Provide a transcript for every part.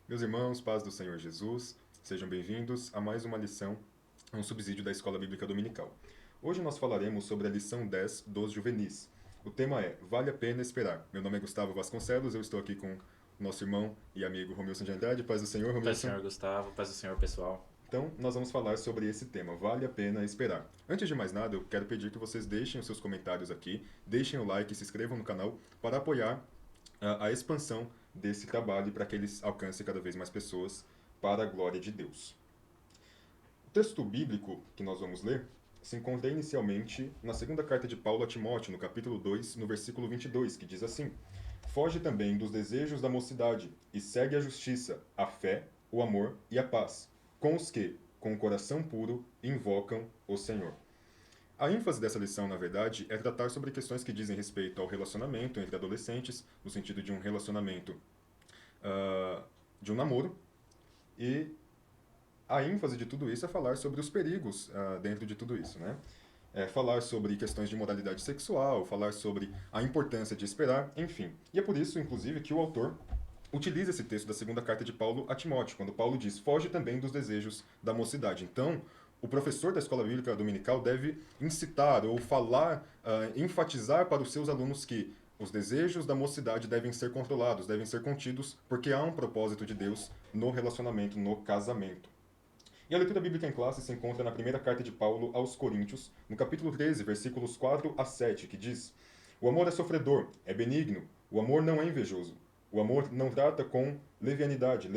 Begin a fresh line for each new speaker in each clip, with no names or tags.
Meus irmãos, paz do Senhor Jesus, sejam bem-vindos a mais uma lição, um subsídio da Escola Bíblica Dominical. Hoje nós falaremos sobre a lição 10 dos juvenis. O tema é Vale a Pena Esperar. Meu nome é Gustavo Vasconcelos, eu estou aqui com nosso irmão e amigo Romilson de Andrade. Paz do Senhor,
Paz do
Romilson.
Senhor, Gustavo. Paz do Senhor, pessoal.
Então, nós vamos falar sobre esse tema, vale a pena esperar. Antes de mais nada, eu quero pedir que vocês deixem os seus comentários aqui, deixem o like, se inscrevam no canal para apoiar a expansão desse trabalho para que eles alcancem cada vez mais pessoas para a glória de Deus. O texto bíblico que nós vamos ler se encontra inicialmente na segunda carta de Paulo a Timóteo, no capítulo 2, no versículo 22, que diz assim: Foge também dos desejos da mocidade e segue a justiça, a fé, o amor e a paz, com os que, com o coração puro, invocam o Senhor. A ênfase dessa lição, na verdade, é tratar sobre questões que dizem respeito ao relacionamento entre adolescentes, no sentido de um relacionamento uh, de um namoro, e a ênfase de tudo isso é falar sobre os perigos dentro de tudo isso, né? É falar sobre questões de moralidade sexual, falar sobre a importância de esperar, enfim. E é por isso, inclusive, que o autor utiliza esse texto da segunda carta de Paulo a Timóteo, quando Paulo diz: foge também dos desejos da mocidade. Então, o professor da escola bíblica dominical deve incitar ou falar, enfatizar para os seus alunos que os desejos da mocidade devem ser controlados, devem ser contidos, porque há um propósito de Deus no relacionamento, no casamento. E a leitura bíblica em classe se encontra na primeira carta de Paulo aos Coríntios, no capítulo 13, versículos 4 a 7, que diz: O amor é sofredor, é benigno, o amor não é invejoso, o amor não trata com leviandade,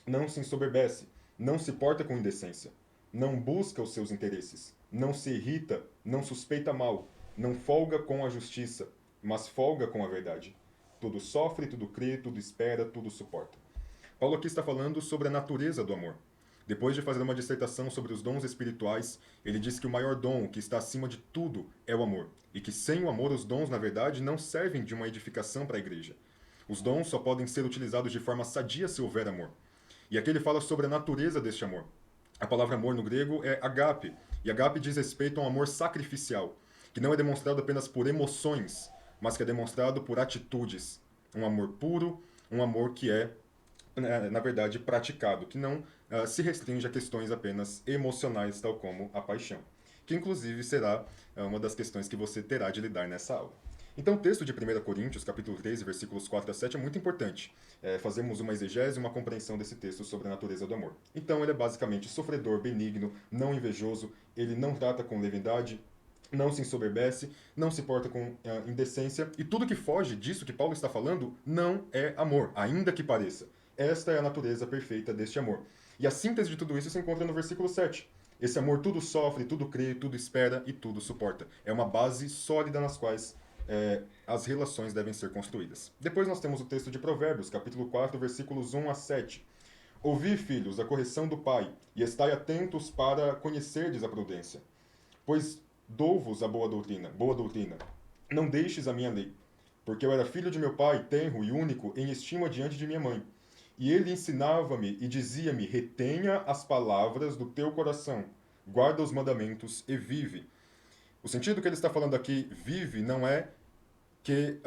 não se ensoberbece, não se porta com indecência, não busca os seus interesses, não se irrita, não suspeita mal, não folga com a justiça, mas folga com a verdade. Tudo sofre, tudo crê, tudo espera, tudo suporta. Paulo aqui está falando sobre a natureza do amor. Depois de fazer uma dissertação sobre os dons espirituais, ele diz que o maior dom, que está acima de tudo, é o amor. E que sem o amor, os dons, na verdade, não servem de uma edificação para a igreja. Os dons só podem ser utilizados de forma sadia se houver amor. E aqui ele fala sobre a natureza deste amor. A palavra amor no grego é agape, e agape diz respeito a um amor sacrificial, que não é demonstrado apenas por emoções, mas que é demonstrado por atitudes. Um amor puro, um amor que é na verdade, praticado, que não se restringe a questões apenas emocionais, tal como a paixão, que inclusive será uma das questões que você terá de lidar nessa aula. Então, o texto de 1 Coríntios, capítulo 13, versículos 4 a 7, é muito importante. Fazemos uma exegese e uma compreensão desse texto sobre a natureza do amor. Então, ele é basicamente sofredor, benigno, não invejoso, ele não trata com leviandade, não se ensoberbece, não se porta com indecência, e tudo que foge disso que Paulo está falando não é amor, ainda que pareça. Esta é a natureza perfeita deste amor. E a síntese de tudo isso se encontra no versículo 7. Esse amor tudo sofre, tudo crê, tudo espera e tudo suporta. É uma base sólida nas quais as relações devem ser construídas. Depois nós temos o texto de Provérbios, capítulo 4, versículos 1 a 7. Ouvi, filhos, a correção do pai, e estai atentos para conhecerdes a prudência. Pois dou-vos a boa doutrina. Não deixes a minha lei, porque eu era filho de meu pai, tenro e único, em estima diante de minha mãe. E ele ensinava-me e dizia-me: retenha as palavras do teu coração, guarda os mandamentos e vive. O sentido que ele está falando aqui, vive, não é que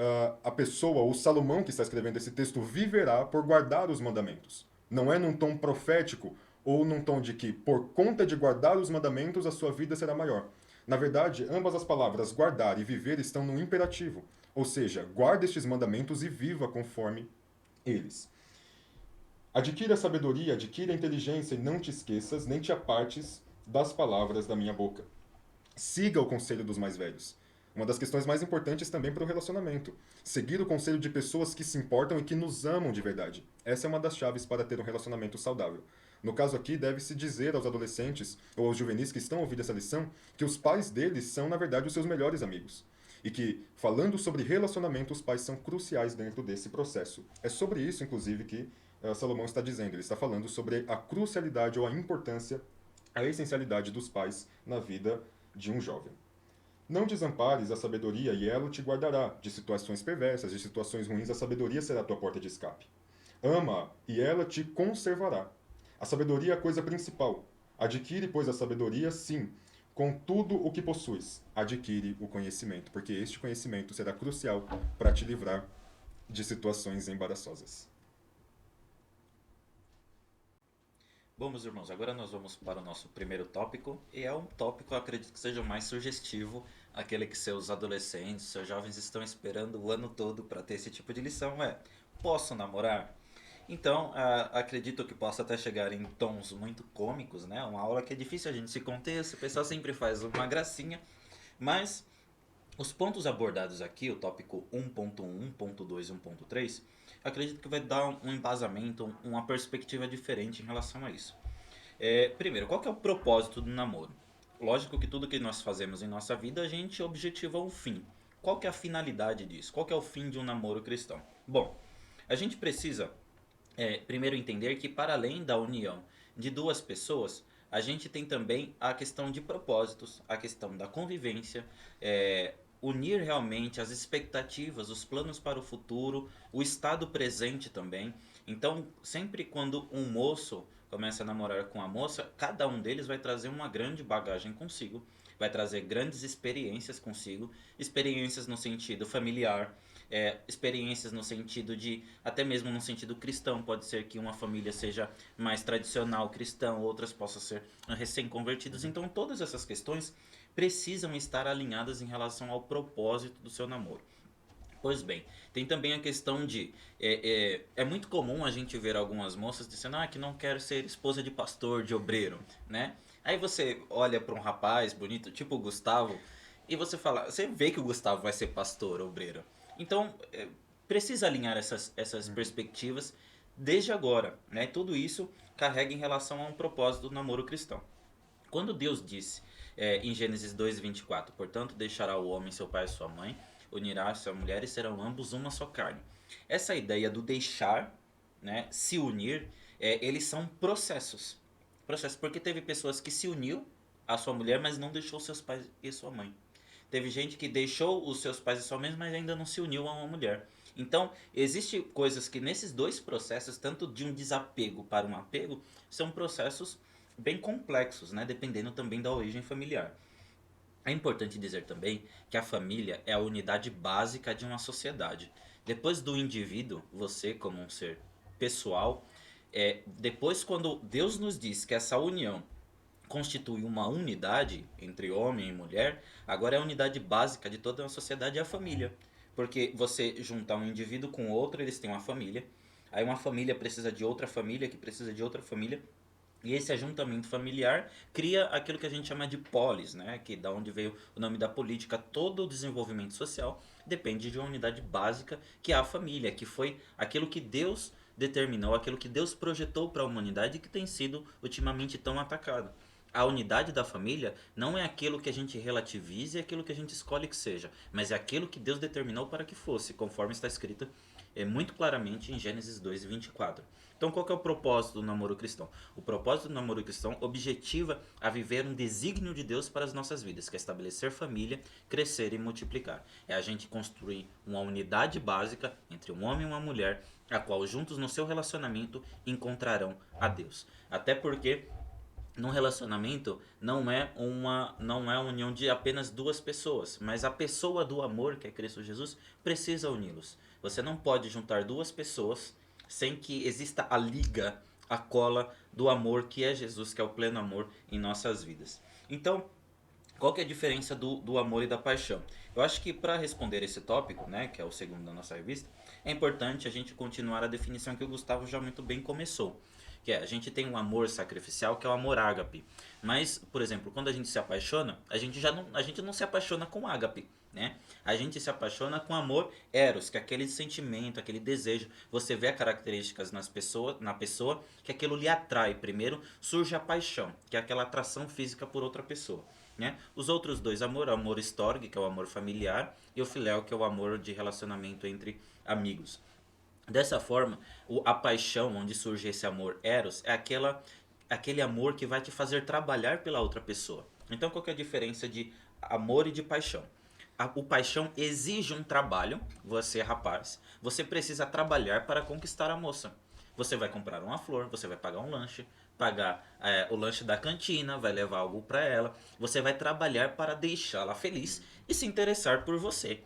a pessoa, o Salomão que está escrevendo esse texto, viverá por guardar os mandamentos. Não é num tom profético ou num tom de que, por conta de guardar os mandamentos, a sua vida será maior. Na verdade, ambas as palavras guardar e viver estão no imperativo, ou seja, guarde estes mandamentos e viva conforme eles. Adquira a sabedoria, adquira a inteligência e não te esqueças, nem te apartes das palavras da minha boca. Siga o conselho dos mais velhos. Uma das questões mais importantes também para o relacionamento. Seguir o conselho de pessoas que se importam e que nos amam de verdade. Essa é uma das chaves para ter um relacionamento saudável. No caso aqui, deve-se dizer aos adolescentes ou aos juvenis que estão ouvindo essa lição que os pais deles são, na verdade, os seus melhores amigos. E que, falando sobre relacionamento, os pais são cruciais dentro desse processo. É sobre isso, inclusive, que Salomão está dizendo. Ele está falando sobre a crucialidade ou a importância, a essencialidade dos pais na vida de um jovem. Não desampares a sabedoria e ela te guardará de situações perversas, de situações ruins, a sabedoria será a tua porta de escape. Ama e ela te conservará. A sabedoria é a coisa principal. Adquire, pois, a sabedoria, sim, com tudo o que possuis. Adquire o conhecimento, porque este conhecimento será crucial para te livrar de situações embaraçosas.
Bom, meus irmãos, agora nós vamos para o nosso primeiro tópico, e é um tópico, eu acredito que seja o mais sugestivo, aquele que seus adolescentes, seus jovens estão esperando o ano todo para ter esse tipo de lição, posso namorar? Então, acredito que possa até chegar em tons muito cômicos, né? Uma aula que é difícil a gente se conter, o pessoal sempre faz uma gracinha, mas os pontos abordados aqui, o tópico 1.1, 1.2 e 1.3, acredito que vai dar um embasamento, uma perspectiva diferente em relação a isso. Primeiro, qual que é o propósito do namoro? Lógico que tudo que nós fazemos em nossa vida, a gente objetiva um fim. Qual que é a finalidade disso? Qual que é o fim de um namoro cristão? Bom, a gente precisa primeiro entender que para além da união de duas pessoas, a gente tem também a questão de propósitos, a questão da convivência, unir realmente as expectativas, os planos para o futuro, o estado presente também. Então, sempre quando um moço começa a namorar com a moça, cada um deles vai trazer uma grande bagagem consigo, vai trazer grandes experiências consigo, experiências no sentido familiar, experiências no sentido de, até mesmo no sentido cristão, pode ser que uma família seja mais tradicional cristão, outras possam ser recém-convertidos. Então todas essas questões precisam estar alinhadas em relação ao propósito do seu namoro. Pois bem, tem também a questão de. É muito comum a gente ver algumas moças dizendo que não quero ser esposa de pastor, de obreiro, né? Aí você olha para um rapaz bonito, tipo o Gustavo, e você fala, você vê que o Gustavo vai ser pastor, obreiro. Então, precisa alinhar essas perspectivas desde agora, né? Tudo isso carrega em relação a um propósito do namoro cristão. Quando Deus disse em Gênesis 2:24, portanto deixará o homem seu pai e sua mãe, unirá a sua mulher e serão ambos uma só carne. Essa ideia do deixar, né, se unir, eles são processos. Processos, porque teve pessoas que se uniu à sua mulher, mas não deixou seus pais e sua mãe. Teve gente que deixou os seus pais e sua mãe, mas ainda não se uniu a uma mulher. Então, existem coisas que nesses dois processos, tanto de um desapego para um apego, são processos bem complexos, né? Dependendo também da origem familiar. É importante dizer também que a família é a unidade básica de uma sociedade. Depois do indivíduo, você como um ser pessoal, depois quando Deus nos diz que essa união constitui uma unidade entre homem e mulher, agora é a unidade básica de toda uma sociedade é a família. Porque você juntar um indivíduo com outro, eles têm uma família. Aí uma família precisa de outra família, que precisa de outra família. E esse ajuntamento familiar cria aquilo que a gente chama de polis, né? Que da onde veio o nome da política. Todo o desenvolvimento social depende de uma unidade básica, que é a família, que foi aquilo que Deus determinou, aquilo que Deus projetou para a humanidade e que tem sido ultimamente tão atacado. A unidade da família não é aquilo que a gente relativiza e aquilo que a gente escolhe que seja, mas é aquilo que Deus determinou para que fosse, conforme está escrito muito claramente em Gênesis 2:24. Então, qual que é o propósito do namoro cristão? O propósito do namoro cristão objetiva a viver um desígnio de Deus para as nossas vidas, que é estabelecer família, crescer e multiplicar. É a gente construir uma unidade básica entre um homem e uma mulher, a qual juntos no seu relacionamento encontrarão a Deus. Até porque num relacionamento não é uma união de apenas duas pessoas, mas a pessoa do amor, que é Cristo Jesus, precisa uni-los. Você não pode juntar duas pessoas sem que exista a liga, a cola do amor que é Jesus, que é o pleno amor em nossas vidas. Então, qual que é a diferença do amor e da paixão? Eu acho que para responder esse tópico, né, que é o segundo da nossa revista, é importante a gente continuar a definição que o Gustavo já muito bem começou. Que é, a gente tem um amor sacrificial, que é o amor ágape. Mas, por exemplo, quando a gente se apaixona, a gente não se apaixona com ágape, né? A gente se apaixona com amor eros, que é aquele sentimento, aquele desejo. Você vê características na pessoa que aquilo lhe atrai. Primeiro surge a paixão, que é aquela atração física por outra pessoa. Né? Os outros dois amor, o amor storge, que é o amor familiar, e o filéu, que é o amor de relacionamento entre amigos. Dessa forma, a paixão, onde surge esse amor eros, é aquele amor que vai te fazer trabalhar pela outra pessoa. Então, qual que é a diferença de amor e de paixão? O paixão exige um trabalho, você rapaz, você precisa trabalhar para conquistar a moça. Você vai comprar uma flor, você vai pagar um lanche, pagar o lanche da cantina, vai levar algo para ela, você vai trabalhar para deixá-la feliz e se interessar por você.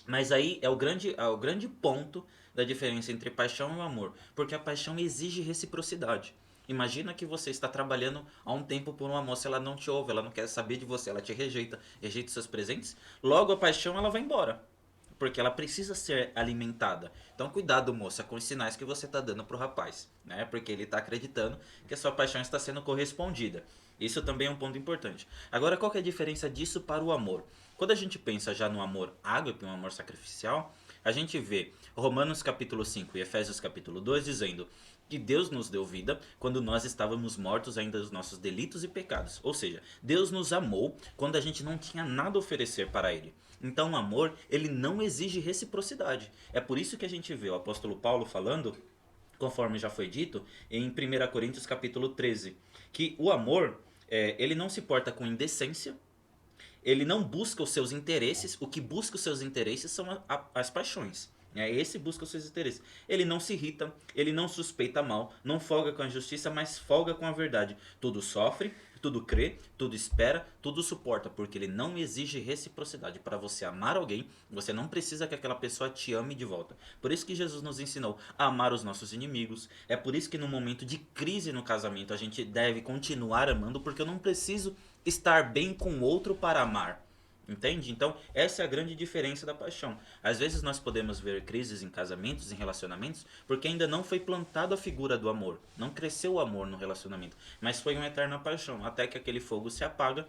Mas aí é o grande ponto da diferença entre paixão e o amor, porque a paixão exige reciprocidade. Imagina que você está trabalhando há um tempo por uma moça, ela não te ouve, ela não quer saber de você, ela te rejeita, rejeita seus presentes. Logo a paixão ela vai embora, porque ela precisa ser alimentada. Então cuidado, moça, com os sinais que você está dando pro rapaz, né? Porque ele está acreditando que a sua paixão está sendo correspondida. Isso também é um ponto importante. Agora, qual que é a diferença disso para o amor? Quando a gente pensa já no amor ágape, um amor sacrificial, a gente vê Romanos capítulo 5 e Efésios capítulo 2 dizendo que Deus nos deu vida quando nós estávamos mortos ainda dos nossos delitos e pecados. Ou seja, Deus nos amou quando a gente não tinha nada a oferecer para Ele. Então o amor, ele não exige reciprocidade. É por isso que a gente vê o apóstolo Paulo falando, conforme já foi dito, em 1 Coríntios capítulo 13, que o amor, ele não se porta com indecência, ele não busca os seus interesses, o que busca os seus interesses são as paixões. Esse busca os seus interesses. Ele não se irrita, ele não suspeita mal, não folga com a justiça, mas folga com a verdade. Tudo sofre, tudo crê, tudo espera, tudo suporta, porque ele não exige reciprocidade. Para você amar alguém, você não precisa que aquela pessoa te ame de volta. Por isso que Jesus nos ensinou a amar os nossos inimigos. É por isso que no momento de crise no casamento a gente deve continuar amando, porque eu não preciso estar bem com o outro para amar. Entende? Então, essa é a grande diferença da paixão. Às vezes nós podemos ver crises em casamentos, em relacionamentos, porque ainda não foi plantada a figura do amor. Não cresceu o amor no relacionamento, mas foi uma eterna paixão, até que aquele fogo se apaga,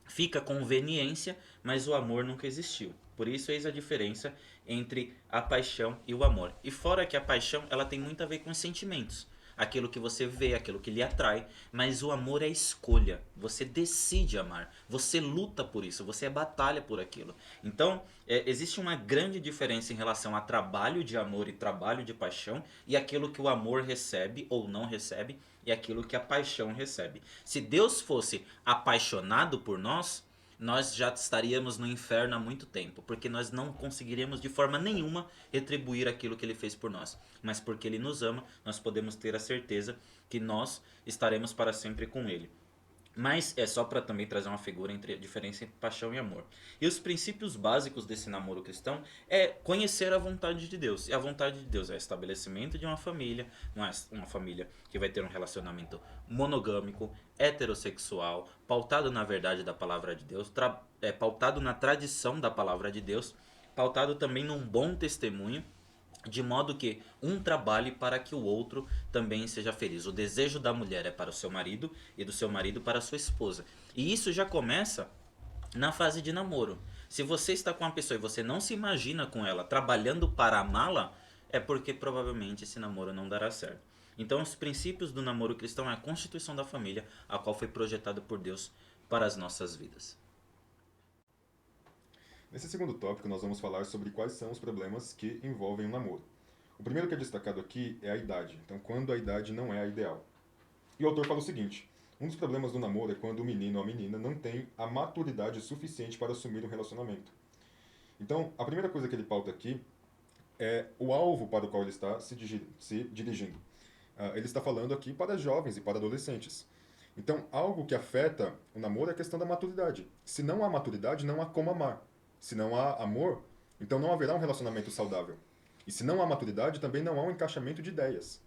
fica conveniência, mas o amor nunca existiu. Por isso eis a diferença entre a paixão e o amor. E fora que a paixão, ela tem muito a ver com os sentimentos. Aquilo que você vê, aquilo que lhe atrai, mas o amor é escolha. Você decide amar, você luta por isso, você batalha por aquilo. Então, existe uma grande diferença em relação a trabalho de amor e trabalho de paixão e aquilo que o amor recebe ou não recebe e aquilo que a paixão recebe. Se Deus fosse apaixonado por nós, nós já estaríamos no inferno há muito tempo, porque nós não conseguiríamos de forma nenhuma retribuir aquilo que ele fez por nós. Mas porque ele nos ama, nós podemos ter a certeza que nós estaremos para sempre com ele. Mas é só para também trazer uma figura entre a diferença entre paixão e amor. E os princípios básicos desse namoro cristão é conhecer a vontade de Deus. E a vontade de Deus é o estabelecimento de uma família família que vai ter um relacionamento monogâmico, heterossexual, pautado na verdade da palavra de Deus, pautado na tradição da palavra de Deus, pautado também num bom testemunho, de modo que um trabalhe para que o outro também seja feliz. O desejo da mulher é para o seu marido e do seu marido para a sua esposa. E isso já começa na fase de namoro. Se você está com uma pessoa e você não se imagina com ela trabalhando para amá-la, é porque provavelmente esse namoro não dará certo. Então, os princípios do namoro cristão é a constituição da família, a qual foi projetada por Deus para as nossas vidas.
Nesse segundo tópico, nós vamos falar sobre quais são os problemas que envolvem o namoro. O primeiro que é destacado aqui é a idade. Então, quando a idade não é a ideal. E o autor fala o seguinte: um dos problemas do namoro é quando o menino ou a menina não tem a maturidade suficiente para assumir um relacionamento. Então, a primeira coisa que ele pauta aqui é o alvo para o qual ele está se dirigindo. Ele está falando aqui para jovens e para adolescentes. Então, algo que afeta o namoro é a questão da maturidade. Se não há maturidade, não há como amar. Se não há amor, então não haverá um relacionamento saudável. E se não há maturidade, também não há um encaixamento de ideias.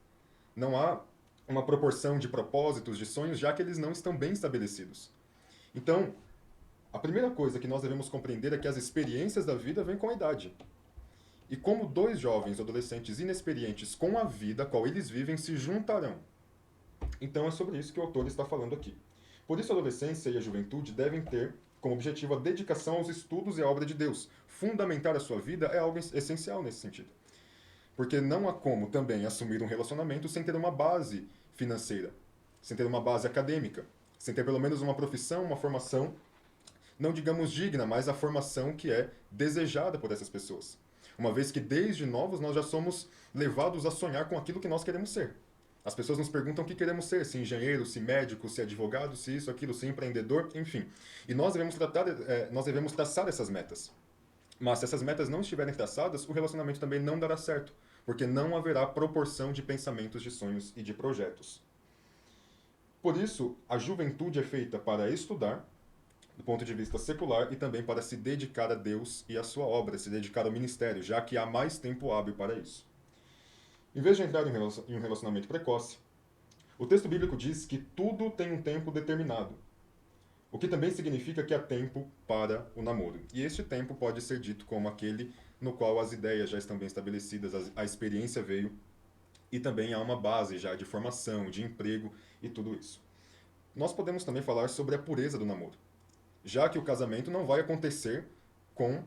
Não há uma proporção de propósitos, de sonhos, já que eles não estão bem estabelecidos. Então, a primeira coisa que nós devemos compreender é que as experiências da vida vêm com a idade. E como dois jovens adolescentes inexperientes com a vida a qual eles vivem se juntarão. Então é sobre isso que o autor está falando aqui. Por isso a adolescência e a juventude devem ter como objetivo a dedicação aos estudos e à obra de Deus. Fundamentar a sua vida é algo essencial nesse sentido. Porque não há como também assumir um relacionamento sem ter uma base financeira, sem ter uma base acadêmica, sem ter pelo menos uma profissão, uma formação, não digamos digna, mas a formação que é desejada por essas pessoas. Uma vez que desde novos nós já somos levados a sonhar com aquilo que nós queremos ser. As pessoas nos perguntam o que queremos ser, se engenheiro, se médico, se advogado, se isso, aquilo, se empreendedor, enfim. E nós devemos traçar essas metas. Mas se essas metas não estiverem traçadas, o relacionamento também não dará certo, porque não haverá proporção de pensamentos, de sonhos e de projetos. Por isso, a juventude é feita para estudar, do ponto de vista secular, e também para se dedicar a Deus e à sua obra, se dedicar ao ministério, já que há mais tempo hábil para isso. Em vez de entrar em um relacionamento precoce, O texto bíblico diz que tudo tem um tempo determinado, o que também significa que há tempo para o namoro. E este tempo pode ser dito como aquele no qual as ideias já estão bem estabelecidas, a experiência veio e também há uma base já de formação, de emprego e tudo isso. Nós podemos também falar sobre a pureza do namoro, já que o casamento não vai acontecer com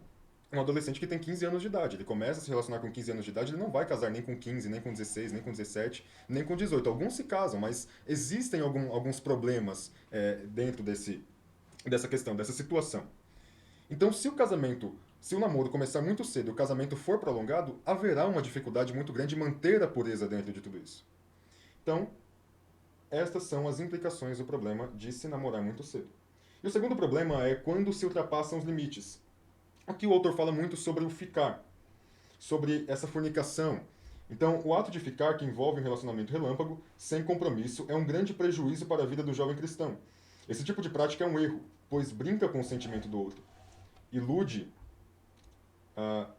um adolescente que tem 15 anos de idade. Ele começa a se relacionar com 15 anos de idade, ele não vai casar nem com 15, nem com 16, nem com 17, nem com 18. Alguns se casam, mas existem alguns problemas dentro dessa questão, dessa situação. Então, se o namoro começar muito cedo e o casamento for prolongado, haverá uma dificuldade muito grande de manter a pureza dentro de tudo isso. Então, estas são as implicações do problema de se namorar muito cedo. E o segundo problema é quando se ultrapassam os limites. Aqui o autor fala muito sobre o ficar, sobre essa fornicação. Então, o ato de ficar, que envolve um relacionamento relâmpago, sem compromisso, é um grande prejuízo para a vida do jovem cristão. Esse tipo de prática é um erro, pois brinca com o sentimento do outro. Ilude, ah,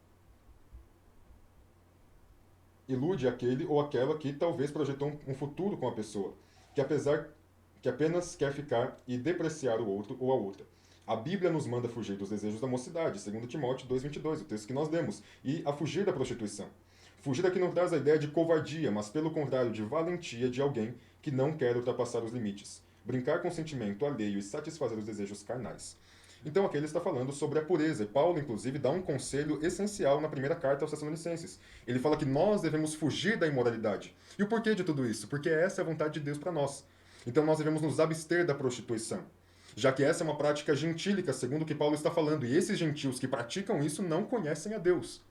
ilude aquele ou aquela que talvez projetou um futuro com a pessoa, que apenas quer ficar e depreciar o outro ou a outra. A Bíblia nos manda fugir dos desejos da mocidade, segundo Timóteo 2:22, o texto que nós demos, e a fugir da prostituição. Fugir aqui não traz a ideia de covardia, mas pelo contrário, de valentia de alguém que não quer ultrapassar os limites, brincar com o sentimento alheio e satisfazer os desejos carnais. Então aqui ele está falando sobre a pureza, e Paulo, inclusive, dá um conselho essencial na primeira carta aos Tessalonicenses. Ele fala que nós devemos fugir da imoralidade. E o porquê de tudo isso? Porque essa é a vontade de Deus para nós. Então nós devemos nos abster da prostituição, já que essa é uma prática gentílica, segundo o que Paulo está falando, e esses gentios que praticam isso não conhecem a Deus.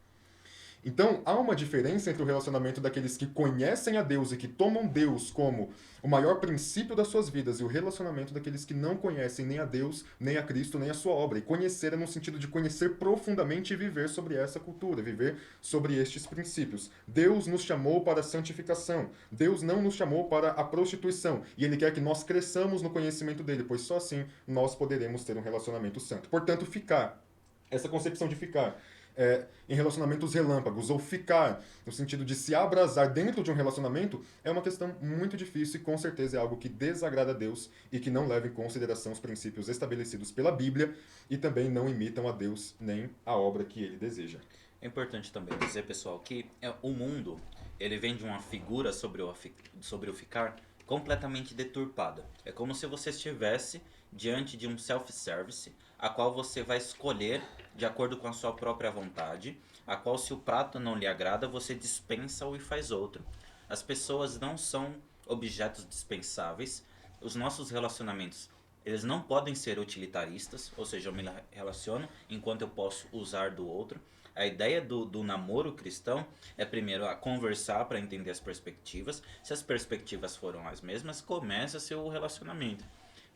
Então, há uma diferença entre o relacionamento daqueles que conhecem a Deus e que tomam Deus como o maior princípio das suas vidas e o relacionamento daqueles que não conhecem nem a Deus, nem a Cristo, nem a sua obra. E conhecer é no sentido de conhecer profundamente e viver sobre essa cultura, viver sobre estes princípios. Deus nos chamou para a santificação. Deus não nos chamou para a prostituição. E Ele quer que nós cresçamos no conhecimento dele, pois só assim nós poderemos ter um relacionamento santo. Portanto, ficar, essa concepção de ficar, em relacionamentos relâmpagos, ou ficar no sentido de se abrasar dentro de um relacionamento, é uma questão muito difícil e com certeza é algo que desagrada a Deus e que não leva em consideração os princípios estabelecidos pela Bíblia e também não imitam a Deus nem a obra que ele deseja.
É importante também dizer, pessoal, que o mundo ele vem de uma figura sobre o ficar completamente deturpada. É como se você estivesse diante de um self-service, a qual você vai escolher de acordo com a sua própria vontade, a qual se o prato não lhe agrada, você dispensa-o e faz outro. As pessoas não são objetos dispensáveis. Os nossos relacionamentos, eles não podem ser utilitaristas, ou seja, eu me relaciono enquanto eu posso usar do outro. A ideia do namoro cristão é primeiro a conversar para entender as perspectivas. Se as perspectivas foram as mesmas, começa-se o relacionamento.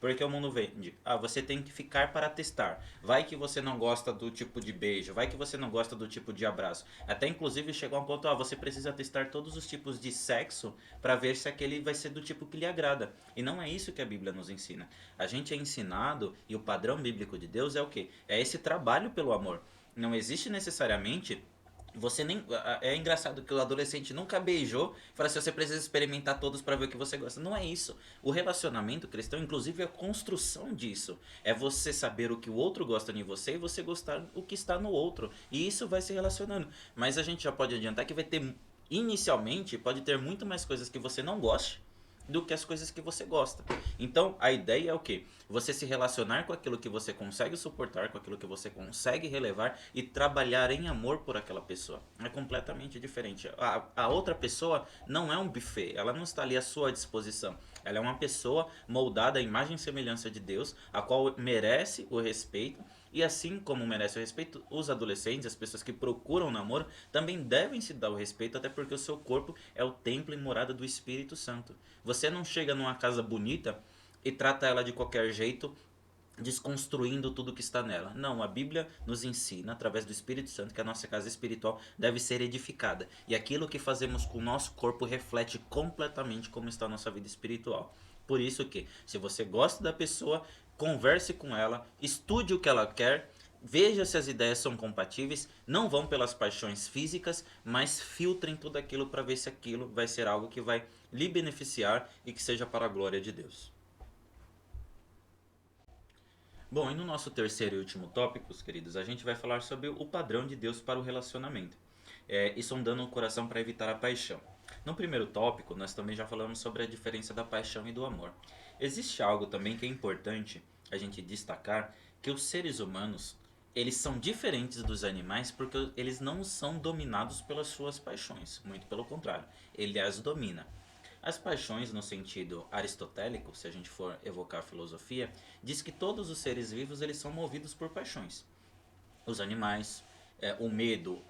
Porque o mundo vende. Você tem que ficar para testar. Vai que você não gosta do tipo de beijo. Vai que você não gosta do tipo de abraço. Até inclusive chegou a um ponto, você precisa testar todos os tipos de sexo para ver se aquele vai ser do tipo que lhe agrada. E não é isso que a Bíblia nos ensina. A gente é ensinado, e o padrão bíblico de Deus é o quê? É esse trabalho pelo amor. Não existe necessariamente... Você nem é engraçado que o adolescente nunca beijou, fala assim, você precisa experimentar todos para ver o que você gosta. Não é isso. O relacionamento cristão, inclusive, é a construção disso. É você saber o que o outro gosta em você e você gostar o que está no outro. E isso vai se relacionando. Mas a gente já pode adiantar que vai ter, inicialmente, pode ter muito mais coisas que você não goste do que as coisas que você gosta. Então, a ideia é o quê? Você se relacionar com aquilo que você consegue suportar, com aquilo que você consegue relevar e trabalhar em amor por aquela pessoa. É completamente diferente. A outra pessoa não é um buffet, ela não está ali à sua disposição. Ela é uma pessoa moldada à imagem e semelhança de Deus, a qual merece o respeito. E assim como merece o respeito, os adolescentes, as pessoas que procuram namoro, também devem se dar o respeito, até porque o seu corpo é o templo e morada do Espírito Santo. Você não chega numa casa bonita e trata ela de qualquer jeito, desconstruindo tudo que está nela. Não, a Bíblia nos ensina, através do Espírito Santo, que a nossa casa espiritual deve ser edificada. E aquilo que fazemos com o nosso corpo reflete completamente como está a nossa vida espiritual. Por isso que, se você gosta da pessoa, converse com ela, estude o que ela quer, veja se as ideias são compatíveis, não vão pelas paixões físicas, mas filtrem tudo aquilo para ver se aquilo vai ser algo que vai lhe beneficiar e que seja para a glória de Deus. Bom, e no nosso terceiro e último tópico, queridos, a gente vai falar sobre o padrão de Deus para o relacionamento, e sondando o coração para evitar a paixão. No primeiro tópico, nós também já falamos sobre a diferença da paixão e do amor. Existe algo também que é importante a gente destacar, que os seres humanos, eles são diferentes dos animais porque eles não são dominados pelas suas paixões, muito pelo contrário, ele as domina. As paixões, no sentido aristotélico, se a gente for evocar a filosofia, diz que todos os seres vivos eles são movidos por paixões. Os animais, o medo,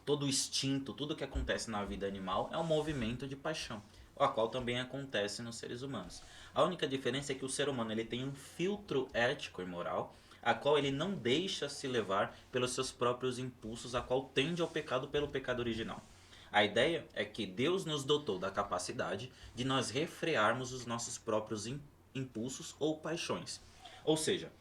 todo o instinto, tudo que acontece na vida animal é um movimento de paixão, a qual também acontece nos seres humanos. A única diferença é que o ser humano ele tem um filtro ético e moral, a qual ele não deixa se levar pelos seus próprios impulsos, a qual tende ao pecado pelo pecado original. A ideia é que Deus nos dotou da capacidade de nós refrearmos os nossos próprios impulsos ou paixões. Ou seja,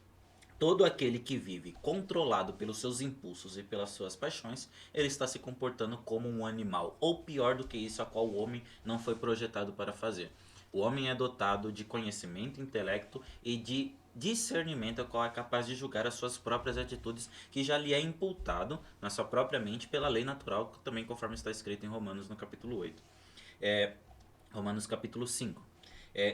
todo aquele que vive controlado pelos seus impulsos e pelas suas paixões, ele está se comportando como um animal, ou pior do que isso, a qual o homem não foi projetado para fazer. O homem é dotado de conhecimento, intelecto e de discernimento, a qual é capaz de julgar as suas próprias atitudes, que já lhe é imputado na sua própria mente pela lei natural, também conforme está escrito em Romanos no capítulo 8. Romanos capítulo 5.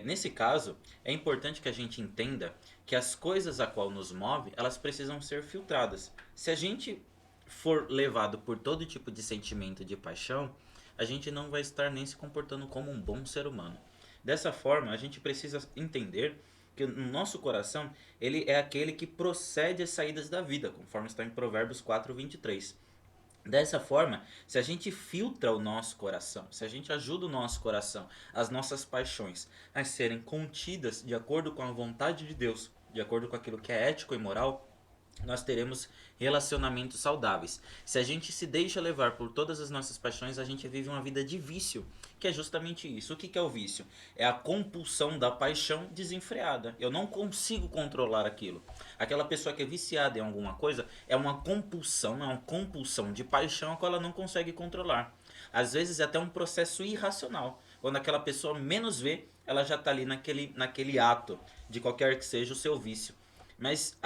Nesse caso, é importante que a gente entenda que as coisas a qual nos move, elas precisam ser filtradas. Se a gente for levado por todo tipo de sentimento de paixão, a gente não vai estar nem se comportando como um bom ser humano. Dessa forma, a gente precisa entender que o nosso coração, ele é aquele que procede às saídas da vida, conforme está em Provérbios 4:23. Dessa forma, se a gente filtra o nosso coração, se a gente ajuda o nosso coração, as nossas paixões a serem contidas de acordo com a vontade de Deus, de acordo com aquilo que é ético e moral, nós teremos relacionamentos saudáveis. Se a gente se deixa levar por todas as nossas paixões, a gente vive uma vida de vício, que é justamente isso. O que é o vício? É a compulsão da paixão desenfreada. Eu não consigo controlar aquilo. Aquela pessoa que é viciada em alguma coisa é uma compulsão de paixão a qual ela não consegue controlar. Às vezes é até um processo irracional. Quando aquela pessoa menos vê, ela já está ali naquele ato de qualquer que seja o seu vício. Mas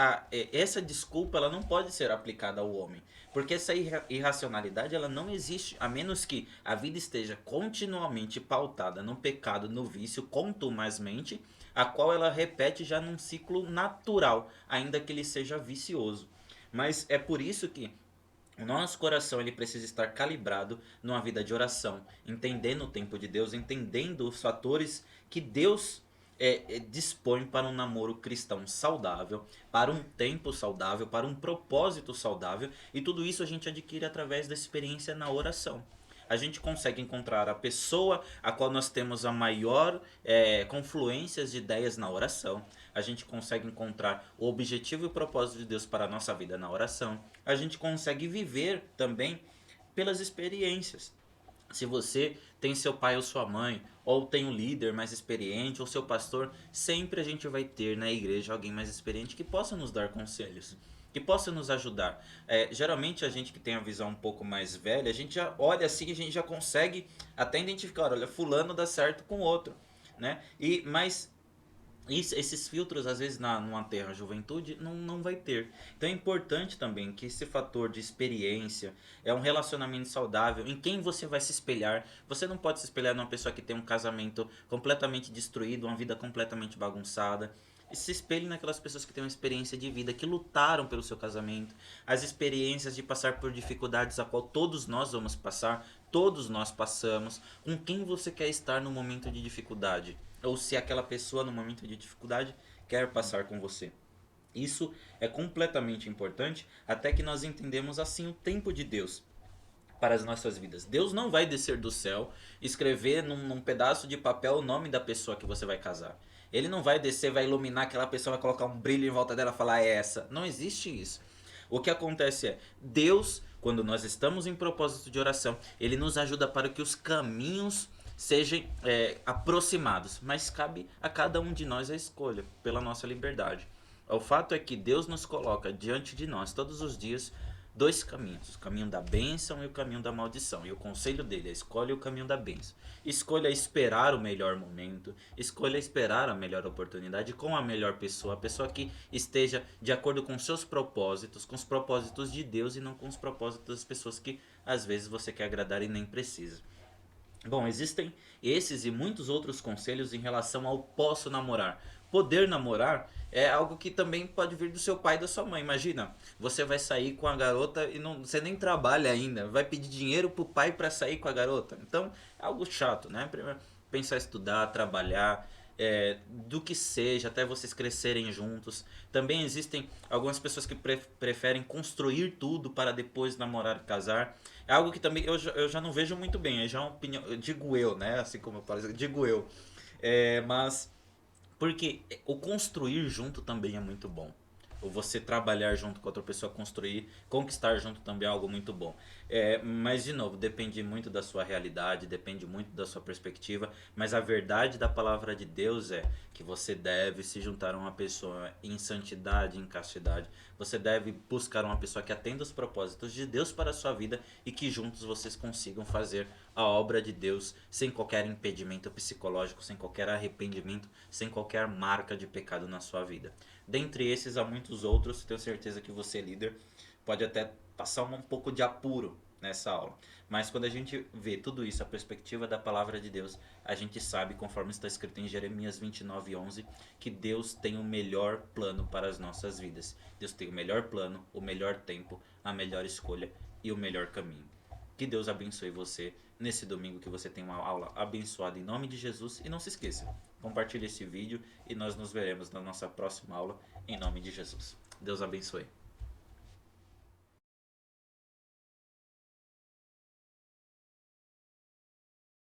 essa desculpa ela não pode ser aplicada ao homem, porque essa irracionalidade ela não existe, a menos que a vida esteja continuamente pautada no pecado, no vício, contumazmente, a qual ela repete já num ciclo natural, ainda que ele seja vicioso. Mas é por isso que o nosso coração ele precisa estar calibrado numa vida de oração, entendendo o tempo de Deus, entendendo os fatores que Deus dispõe para um namoro cristão saudável, para um tempo saudável, para um propósito saudável, e tudo isso a gente adquire através da experiência na oração. A gente consegue encontrar a pessoa a qual nós temos a maior confluência de ideias na oração. A gente consegue encontrar o objetivo e o propósito de Deus para a nossa vida na oração. A gente consegue viver também pelas experiências. Se você tem seu pai ou sua mãe, ou tem um líder mais experiente, ou seu pastor, sempre a gente vai ter na igreja alguém mais experiente que possa nos dar conselhos, que possa nos ajudar. Geralmente a gente que tem a visão um pouco mais velha, a gente já olha assim, a gente já consegue até identificar, olha, fulano dá certo com outro, né? Mas esses filtros, às vezes, numa terra juventude, não vai ter. Então é importante também que esse fator de experiência é um relacionamento saudável, em quem você vai se espelhar. Você não pode se espelhar numa pessoa que tem um casamento completamente destruído, uma vida completamente bagunçada. E se espelhe naquelas pessoas que têm uma experiência de vida, que lutaram pelo seu casamento, as experiências de passar por dificuldades a qual todos nós vamos passar, todos nós passamos. Com quem você quer estar no momento de dificuldade? Ou se aquela pessoa no momento de dificuldade quer passar com você. Isso é completamente importante, até que nós entendemos assim o tempo de Deus para as nossas vidas. Deus não vai descer do céu, escrever num pedaço de papel o nome da pessoa que você vai casar. Ele não vai descer, vai iluminar aquela pessoa, vai colocar um brilho em volta dela e falar, é essa. Não existe isso. O que acontece é, Deus, quando nós estamos em propósito de oração, Ele nos ajuda para que os caminhos sejam aproximados, mas cabe a cada um de nós a escolha, pela nossa liberdade. O fato é que Deus nos coloca diante de nós todos os dias dois caminhos, o caminho da bênção e o caminho da maldição. E o conselho dele é: escolha o caminho da bênção. Escolha esperar o melhor momento, escolha esperar a melhor oportunidade com a melhor pessoa, a pessoa que esteja de acordo com seus propósitos, com os propósitos de Deus e não com os propósitos das pessoas que às vezes você quer agradar e nem precisa. Bom, existem esses e muitos outros conselhos em relação ao posso namorar. Poder namorar é algo que também pode vir do seu pai e da sua mãe. Imagina, você vai sair com a garota e não, você nem trabalha ainda, vai pedir dinheiro pro pai para sair com a garota. Então, é algo chato, né? Primeiro, pensar em estudar, trabalhar, do que seja, até vocês crescerem juntos. Também existem algumas pessoas que preferem construir tudo para depois namorar e casar. É algo que também eu já não vejo muito bem, é já uma opinião, eu digo eu, né? Assim como eu falo, digo eu. Mas porque o construir junto também é muito bom. Ou você trabalhar junto com outra pessoa, construir, conquistar junto também é algo muito bom. Mas, de novo, depende muito da sua realidade, depende muito da sua perspectiva. Mas a verdade da palavra de Deus é que você deve se juntar a uma pessoa em santidade, em castidade. Você deve buscar uma pessoa que atenda os propósitos de Deus para a sua vida e que juntos vocês consigam fazer a obra de Deus sem qualquer impedimento psicológico, sem qualquer arrependimento, sem qualquer marca de pecado na sua vida. Dentre esses há muitos outros, tenho certeza que você, líder, pode até passar um pouco de apuro nessa aula. Mas quando a gente vê tudo isso, a perspectiva da palavra de Deus, a gente sabe, conforme está escrito em Jeremias 29:11, que Deus tem o melhor plano para as nossas vidas. Deus tem o melhor plano, o melhor tempo, a melhor escolha e o melhor caminho. Que Deus abençoe você nesse domingo, que você tenha uma aula abençoada em nome de Jesus. E não se esqueça, compartilhe esse vídeo e nós nos veremos na nossa próxima aula em nome de Jesus. Deus abençoe.